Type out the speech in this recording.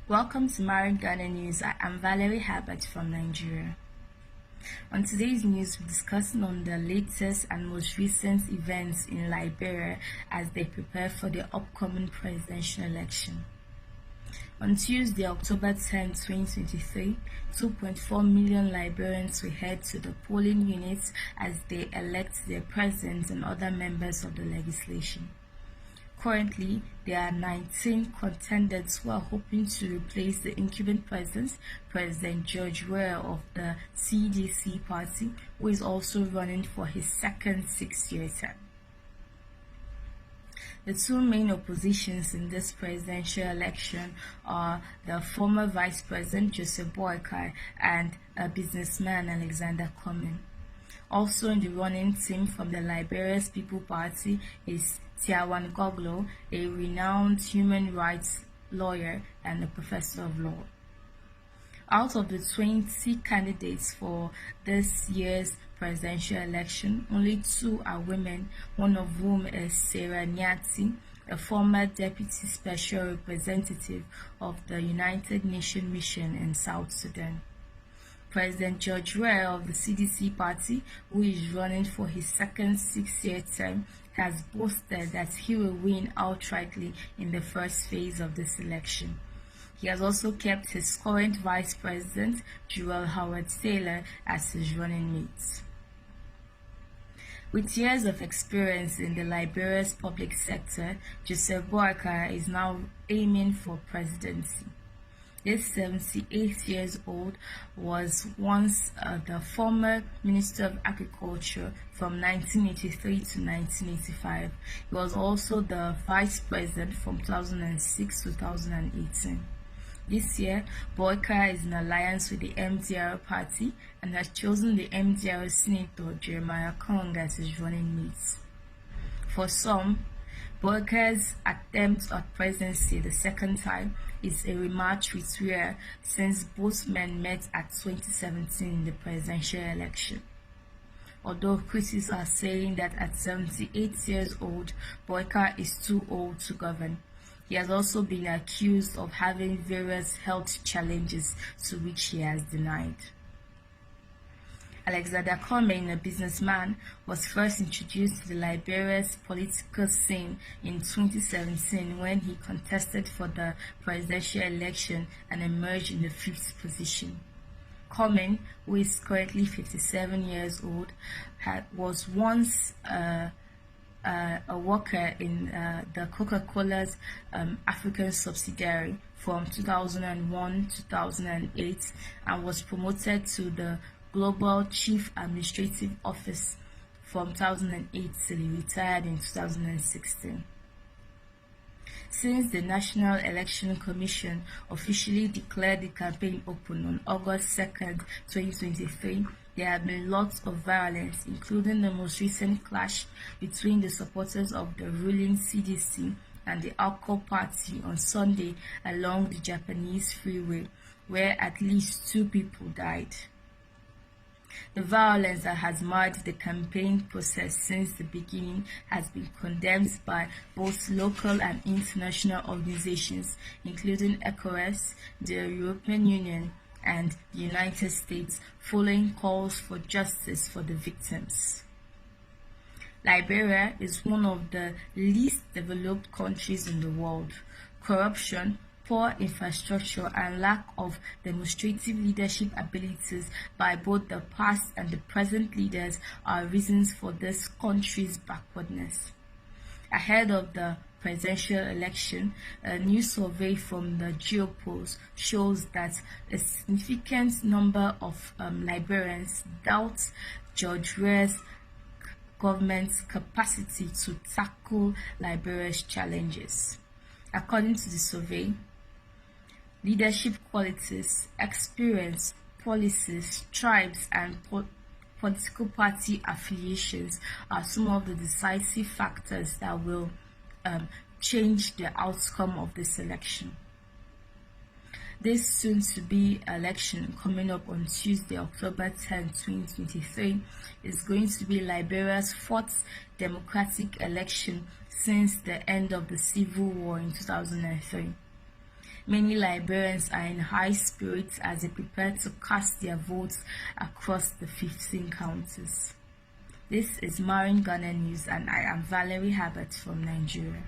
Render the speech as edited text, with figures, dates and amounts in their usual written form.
Welcome to Married Ghana News. I am Valerie Herbert from Nigeria. On today's news, we're discussing on the latest and most recent events in Liberia as they prepare for the upcoming presidential election. On Tuesday, October 10, 2023, 2.4 million Liberians will head to the polling units as they elect their president and other members of the legislature. Currently, there are 19 contenders who are hoping to replace the incumbent president, President George Weah of the CDC party, who is also running for his second 6-year term. The two main oppositions in this presidential election are the former Vice President Joseph Boakai and a businessman Alexander Cumming. Also in the running team from the Liberia's People Party is Tiawan Goglo, a renowned human rights lawyer and a professor of law. Out of the 20 candidates for this year's presidential election, only 2 are women, one of whom is Sarah Nyati, a former deputy special representative of the United Nations Mission in South Sudan. President George Weah of the CDC party, who is running for his second 6-year term, has boasted that he will win outrightly in the first phase of this election. He has also kept his current Vice President, Joel Howard Taylor, as his running mate. With years of experience in the Liberia's public sector, Joseph Boakai is now aiming for presidency. This 78-year-old was once the former Minister of Agriculture from 1983 to 1985. He was also the Vice President from 2006 to 2018. This year, Boakai is in alliance with the MDR party and has chosen the MDR Senator Jeremiah Kong as his running mate. For some, Boakai's attempt at presidency the second time is a rematch with Weah, since both men met at 2017 in the presidential election. Although critics are saying that at 78 years old, Boakai is too old to govern. He has also been accused of having various health challenges to which he has denied. Alexander Cumming, a businessman, was first introduced to the Liberia's political scene in 2017 when he contested for the presidential election and emerged in the 5th position. Cumming, who is currently 57 years old, was once a worker in the Coca-Cola's African subsidiary from 2001 to 2008 and was promoted to the Global Chief Administrative Office from 2008 till he retired in 2016. Since the National Election Commission officially declared the campaign open on August 2nd, 2023, there have been lots of violence, including the most recent clash between the supporters of the ruling CDC and the ALCO party on Sunday along the Japanese freeway, where at least 2 people died. The violence that has marred the campaign process since the beginning has been condemned by both local and international organizations, including ECOWAS, the European Union, and the United States, following calls for justice for the victims. Liberia is one of the least developed countries in the world. Corruption, poor infrastructure, and lack of demonstrative leadership abilities by both the past and the present leaders are reasons for this country's backwardness. Ahead of the presidential election, a new survey from the Geopolls shows that a significant number of Liberians doubt George Weah's government's capacity to tackle Liberia's challenges. According to the survey, leadership qualities, experience, policies, tribes, and political party affiliations are some of the decisive factors that will change the outcome of this election. This soon-to-be election coming up on Tuesday, October 10, 2023, is going to be Liberia's 4th democratic election since the end of the civil war in 2003. Many Liberians are in high spirits as they prepare to cast their votes across the 15 counties. This is Marin Ghana News, and I am Valerie Habert from Nigeria.